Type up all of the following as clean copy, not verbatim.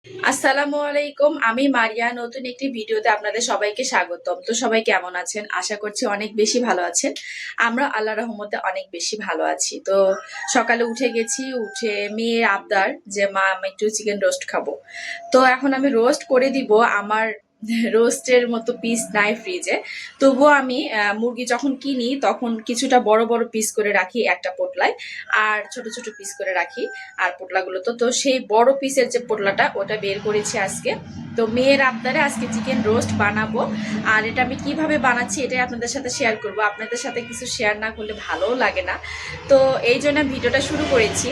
আসসালামু আলাইকুম। আমি মারিয়া। নতুন একটি ভিডিওতে আপনাদের সবাইকে স্বাগতম। তো সবাই কেমন আছেন? আশা করছি অনেক বেশি ভালো আছেন। আমরা আল্লাহর রহমতে অনেক বেশি ভালো আছি। তো সকালে উঠে গেছি, উঠে মেয়ের আবদার যে মা আমি একটু চিকেন রোস্ট খাবো। তো এখন আমি রোস্ট করে দিব। আমার রোস্টের মতো পিস নাই ফ্রিজে, তবুও আমি মুরগি যখন কিনি তখন কিছুটা বড় বড় পিস করে রাখি একটা পোটলায়, আর ছোট ছোট পিস করে রাখি আর পোটলাগুলো। তো সেই বড় পিসের যে পোটলাটা ওটা বের করেছি আজকে। তো মেয়ের আবদারে আজকে চিকেন রোস্ট বানাবো, আর এটা আমি কিভাবে বানাচ্ছি এটাই আপনাদের সাথে শেয়ার করব। আপনাদের সাথে কিছু শেয়ার না করলে ভালোও লাগে না, তো এই জন্য ভিডিওটা শুরু করেছি।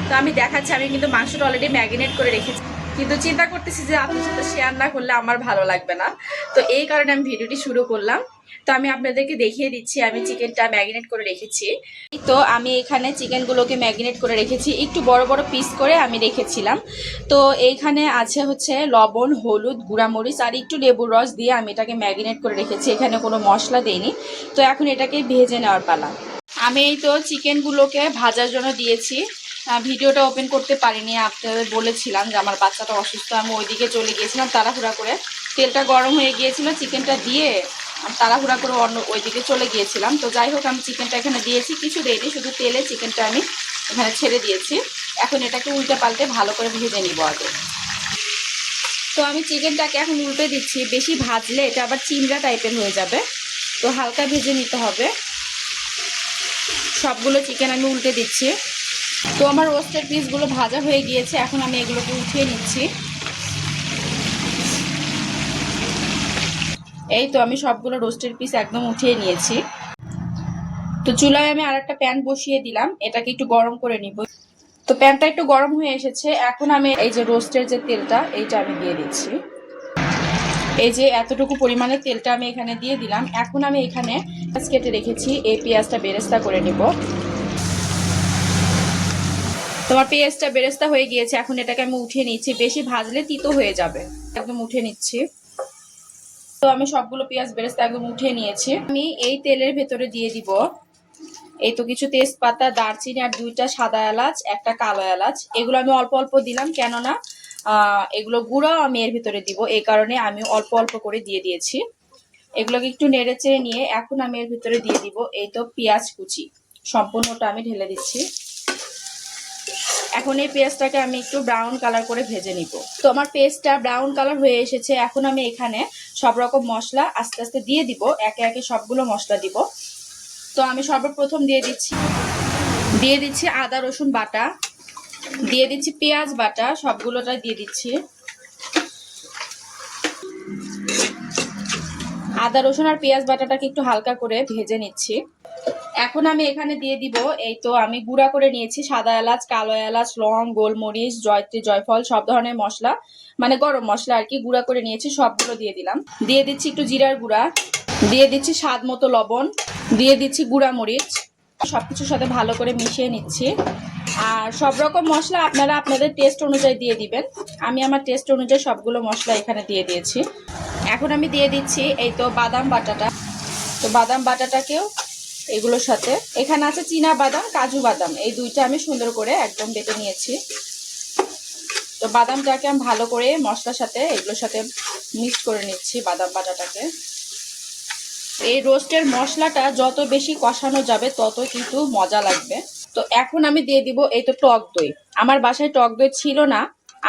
তো আমি দেখাচ্ছি, আমি কিন্তু মাংসটা অলরেডি ম্যারিনেট করে রেখেছি, কিন্তু চিন্তা করতেছি যে আপনার সাথে শেয়ার না করলে আমার ভালো লাগবে না। তো এই কারণে আমি ভিডিওটি শুরু করলাম। তো আমি আপনাদেরকে দেখিয়ে দিচ্ছি আমি চিকেনটা ম্যারিনেট করে রেখেছি। তো আমি এখানে চিকেনগুলোকে ম্যারিনেট করে রেখেছি, একটু বড় বড় পিস করে আমি রেখেছিলাম। তো এইখানে আছে হচ্ছে লবণ, হলুদ, গুঁড়ামরিচ আর একটু লেবুর রস দিয়ে আমি এটাকে ম্যারিনেট করে রেখেছি। এখানে কোনো মশলা দেইনি। তো এখন এটাকে ভেজে নেওয়ার পালা। আমি এই তো চিকেনগুলোকে ভাজার জন্য দিয়েছি। ভিডিওটা ওপেন করতে পারিনি, আপনাদের বলেছিলাম যে আমার বাচ্চাটা অসুস্থ, আমি ওইদিকে চলে গিয়েছিলাম তাড়াহুড়া করে। তেলটা গরম হয়ে গিয়েছিল, চিকেনটা দিয়ে তাড়াহুড়া করে অন্য ওইদিকে চলে গিয়েছিলাম। তো যাই হোক, আমি চিকেনটা এখানে দিয়েছি, কিছু দেইনি, শুধু তেলে চিকেনটা আমি এখানে ছেড়ে দিয়েছি। এখন এটাকে উল্টে পাল্টে ভালো করে ভেজে নিব আগে। তো আমি চিকেনটাকে এখন উল্টে দিচ্ছি, বেশি ভাজলে এটা আবার চিমড়া টাইপের হয়ে যাবে, তো হালকা ভেজে নিতে হবে। সবগুলো চিকেন আমি উল্টে দিচ্ছি। তো আমার রোস্টের পিসগুলো ভাজা হয়ে গিয়েছে, এখন আমি এগুলোকে উঠিয়ে নিচ্ছি। এই তো আমি সবগুলো রোস্টের পিস একদম উঠিয়ে নিয়েছি। তো চুলায় আমি আরেকটা প্যান বসিয়ে দিলাম, এটাকে একটু গরম করে নিব। তো প্যানটা একটু গরম হয়ে এসেছে, এখন আমি এই যে রোস্টের যে তেলটা এইটা আমি দিয়ে দিচ্ছি। এই যে এতটুকু পরিমাণে তেলটা আমি এখানে দিয়ে দিলাম। এখন আমি এখানে পেঁয়াজ কেটে রেখেছি, এই পেঁয়াজটা বেরেস্তা করে নিব। তোমার পেঁয়াজটা বেরেস্তা হয়ে গিয়েছে, এখন এটাকে আমি উঠিয়ে নিচ্ছি, বেশি ভাজলে তিতো হয়ে যাবে। একদম উঠে নিচ্ছি। তো আমি সবগুলো পেঁয়াজ বেরেস্তা একদম উঠিয়ে নিয়েছি। আমি এই তেলের ভেতরে দিয়ে দিব এই তো কিছু তেজপাতা, দারচিনি আর দুইটা সাদা এলাচ, একটা কালো এলাচ। এগুলো আমি অল্প অল্প দিলাম, কেননা এগুলো গুঁড়াও আমি এর ভিতরে দিব, এই কারণে আমি অল্প অল্প করে দিয়ে দিয়েছি। এগুলোকে একটু নেড়ে চেড়ে নিয়ে এখন আমি এর ভিতরে দিয়ে দিব এই তো পেঁয়াজ কুচি, সম্পূর্ণটা আমি ঢেলে দিচ্ছি। এখন এই পেঁয়াজটাকে আমি একটু ব্রাউন কালার করে ভেজে নিব। তো আমার পেস্টটা ব্রাউন কালার হয়ে এসেছে, এখন আমি এখানে সব রকম মশলা আস্তে আস্তে দিয়ে দিব, একে একে সবগুলো মশলা দিব। তো আমি সর্বপ্রথম দিয়ে দিচ্ছি আদা রসুন বাটা, দিয়ে দিচ্ছি পেঁয়াজ বাটা, সবগুলোটা দিয়ে দিচ্ছি। আদা রসুন আর পেঁয়াজ বাটাটাকে একটু হালকা করে ভেজে নিচ্ছি। এখন আমি এখানে দিয়ে দিব এই তো আমি গুঁড়া করে নিয়েছি সাদা এলাচ, কালো এলাচ, লং, গোলমরিচ, জয়ত্রী, জয়ফল, সব ধরনের মশলা, মানে গরম মশলা আর কি, গুঁড়া করে নিয়েছি, সবগুলো দিয়ে দিলাম। দিয়ে দিচ্ছি একটু জিরার গুঁড়া, দিয়ে দিচ্ছি স্বাদ মতো লবণ, দিয়ে দিচ্ছি গুঁড়া মরিচ। সবকিছুর সাথে ভালো করে মিশিয়ে নিচ্ছি। আর সব রকম মশলা আপনারা আপনাদের টেস্ট অনুযায়ী দিয়ে দিবেন। আমি আমার টেস্ট অনুযায়ী সবগুলো মশলা এখানে দিয়ে দিয়েছি। এখন আমি দিয়ে দিচ্ছি এই তো বাদাম বাটাটা। তো বাদাম বাটাটাকেও এগুলোর সাথে, এখানে আছে চীনা বাদাম, কাজু বাদাম, এই দুইটা আমি সুন্দর করে একদম বেটে নিয়েছি। তো বাদামটাকে আমি ভালো করে মশলার সাথে এগুলোর সাথে মিক্স করে নিচ্ছি বাদাম বাটাটাকে। এই রোস্টের মশলাটা যত বেশি কষানো যাবে তত কিন্তু মজা লাগবে। তো এখন আমি দিয়ে দিব এই তো টক দই। আমার বাসায় টক দই ছিল না,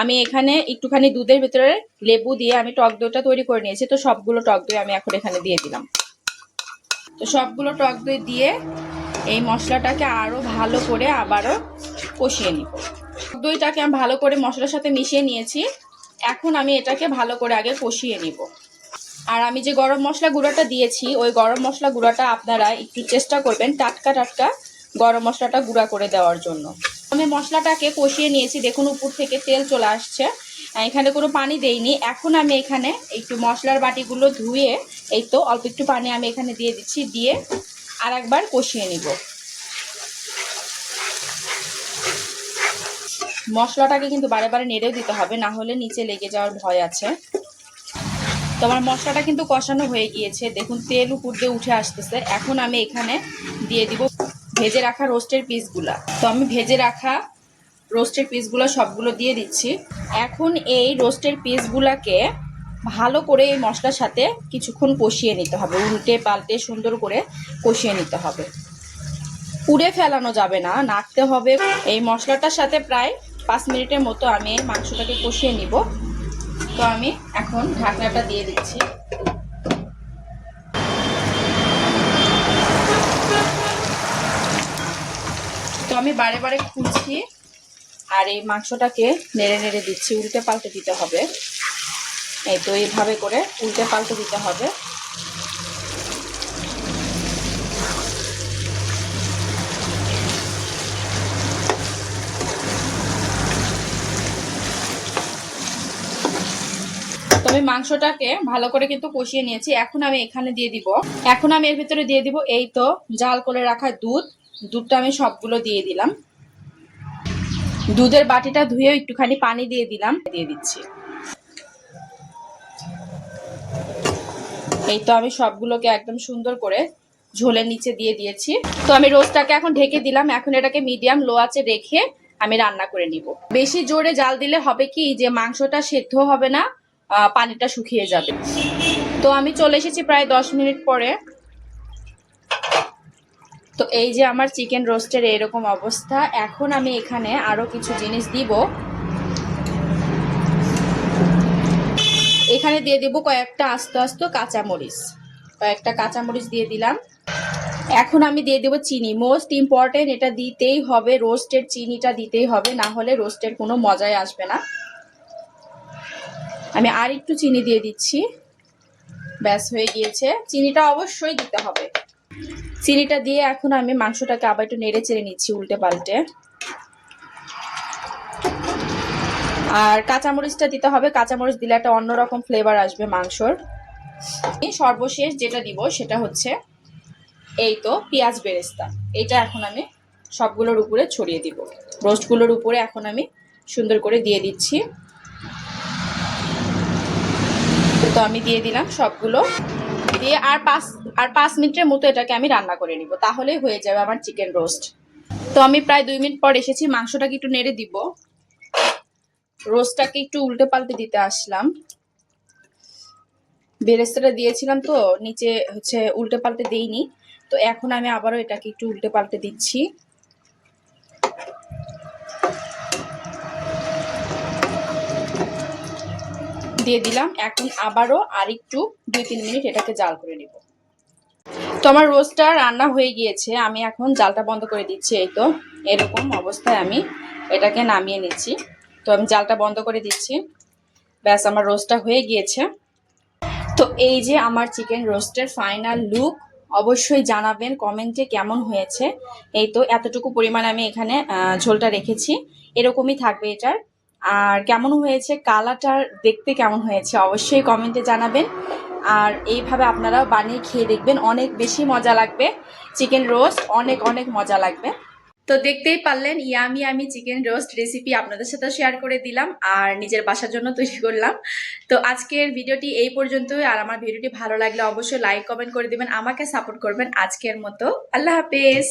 আমি এখানে একটুখানি দুধের ভিতরে লেবু দিয়ে আমি টক দইটা তৈরি করে নিয়েছি। তো সবগুলো টক দই আমি এখন এখানে দিয়ে দিলাম। তো সবগুলো টক দই দিয়ে এই মশলাটাকে আরো ভালো করে আবারও কষিয়ে নিব। টক দইটাকে আমি ভালো করে মশলার সাথে মিশিয়ে নিয়েছি, এখন আমি এটাকে ভালো করে আগে কষিয়ে নিব। আর আমি যে গরম মশলা গুঁড়োটা দিয়েছি, ওই গরম মশলা গুঁড়োটা আপনারা একটু চেষ্টা করবেন টাটকা টাটকা গরম মশলাটা গুঁড়া করে দেওয়ার জন্য। আমি মশলাটাকে কষিয়ে নিয়েছি, দেখুন উপর থেকে তেল চলে আসছে, এখানে কোনো পানি দেইনি। এখন আমি এখানে একটু মশলার বাটিগুলো ধুয়ে এই তো অল্প একটু পানি আমি এখানে দিয়ে দিচ্ছি, দিয়ে আর একবার কষিয়ে নিব। মশলাটাকে কিন্তু বারে বারে নেড়েও দিতে হবে, না হলে নিচে লেগে যাওয়ার ভয় আছে। তো আমার মশলাটা কিন্তু কষানো হয়ে গিয়েছে, দেখুন তেল উপর দিয়ে উঠে আসতেছে। এখন আমি এখানে দিয়ে দিব ভেজে রাখা রোস্টের পিসগুলা। তো আমি ভেজে রাখা রোস্টের পিসগুলো সবগুলো দিয়ে দিচ্ছি। এখন এই রোস্টের পিসগুলোকে ভালো করে এই মশলার সাথে কিছুক্ষণ কষিয়ে নিতে হবে, উল্টে পাল্টে সুন্দর করে কষিয়ে নিতে হবে। পুড়ে ফেলানো যাবে না, নাড়তে হবে। এই মশলাটার সাথে প্রায় 5 মিনিটের মতো আমি মাংসটাকে কষিয়ে নিব। তো আমি এখন ঢাকনাটা দিয়ে দিচ্ছি। তো আমি বারে বারে খুলছি আর এই মাংসটাকে নেড়ে নেড়ে দিচ্ছি, উল্টে পাল্টে দিতে হবে। এই তো এইভাবে করে উল্টে পাল্টে দিতে হবে। তো আমি মাংসটাকে ভালো করে কিন্তু কষিয়ে নিয়েছি। এখন আমি এখানে দিয়ে দিব, এখন আমি এর ভিতরে দিয়ে দিব এই তো জাল করে রাখা দুধটা আমি সবগুলো দিয়ে দিলাম। দুধের বাটিটা ধুয়ে একটুখানি পানি দিয়ে দিলাম, দিয়ে দিচ্ছি। এই তো আমি সবগুলোকে একদম সুন্দর করে ঝোলের নিচে দিয়ে দিয়েছি। তো আমি রোস্টটাকে এখন ঢেকে দিলাম। এখন এটাকে মিডিয়াম লো আঁচে রেখে আমি রান্না করে নিব। বেশি জোরে জাল দিলে হবে কি যে মাংসটা সেদ্ধ হবে না, পানিটা শুকিয়ে যাবে। তো আমি চলে এসেছি প্রায় 10 মিনিট পরে। তো এই যে আমার চিকেন রোস্টের এরকম অবস্থা। এখন আমি এখানে আরো কিছু জিনিস দিব। এখানে দিয়ে দিব কয়েকটা আস্ত আস্ত কাঁচামরিচ, কয়েকটা কাঁচামরিচ দিয়ে দিলাম। এখন আমি দিয়ে দেবো চিনি, মোস্ট ইম্পর্টেন্ট, এটা দিতেই হবে, রোস্টের চিনিটা দিতেই হবে, না হলে রোস্টের কোনো মজাই আসবে না। আমি আর একটু চিনি দিয়ে দিচ্ছি, ব্যাস হয়ে গিয়েছে। চিনিটা অবশ্যই দিতে হবে। চিনিটা দিয়ে এখন আমি মাংসটাকে আবার একটু নেড়ে চেড়ে নিচ্ছি উল্টে পাল্টে। আর কাঁচামরিচটা দিতে হবে, কাঁচামরিচ দিলে একটা অন্যরকম ফ্লেভার আসবে মাংসর। সর্বশেষ যেটা দিব সেটা হচ্ছে এই তো পেঁয়াজ বেরেস্তা। এটা এখন আমি সবগুলোর উপরে ছড়িয়ে দিব, রোস্টগুলোর উপরে এখন আমি সুন্দর করে দিয়ে দিচ্ছি। তো আমি দিয়ে দিলাম সবগুলো দিয়ে আর 5 মিনিটের মতো এটাকে আমি রান্না করে নিব, তাহলেই হয়ে যাবে আমার চিকেন রোস্ট। তো আমি প্রায় 2 মিনিট পর এসেছি, মাংসটাকে একটু নেড়ে দিব, রোস্টটাকে একটু উল্টে পাল্টে দিতে আসলাম। বেরেস্তাটা দিয়েছিলাম তো নিচে হচ্ছে উল্টে পাল্টে দেইনি, তো এখন আমি আবারও এটাকে একটু উল্টে পাল্টে দিচ্ছি। দিয়ে দিলাম। এখন আবারও আরেকটু 2-3 মিনিট এটাকে জাল করে নিব। তো আমার রোস্টটা রান্না হয়ে গিয়েছে, আমি এখন জালটা বন্ধ করে দিচ্ছি। এই তো এরকম অবস্থায় আমি এটাকে নামিয়ে নিচ্ছি। তো আমি জালটা বন্ধ করে দিচ্ছি, ব্যাস আমার রোস্টটা হয়ে গিয়েছে। তো এই যে আমার চিকেন রোস্টের ফাইনাল লুক, অবশ্যই জানাবেন কমেন্টে কেমন হয়েছে। এই তো এতটুকু পরিমাণ আমি এখানে ঝোলটা রেখেছি, এরকমই থাকবে এটার। আর কেমন হয়েছে, কালারটার দেখতে কেমন হয়েছে অবশ্যই কমেন্টে জানাবেন। আর এইভাবে আপনারাও বানিয়ে খেয়ে দেখবেন, অনেক বেশি মজা লাগবে। চিকেন রোস্ট অনেক অনেক মজা লাগবে। তো দেখতেই পারলেন ইয়ামি আমি চিকেন রোস্ট রেসিপি আপনাদের সাথে শেয়ার করে দিলাম আর নিজের বাসার জন্য তৈরি করলাম। তো আজকের ভিডিওটি এই পর্যন্তই। আর আমার ভিডিওটি ভালো লাগলে অবশ্যই লাইক কমেন্ট করে দিবেন, আমাকে সাপোর্ট করবেন। আজকের মতো আল্লাহ হাফেজ।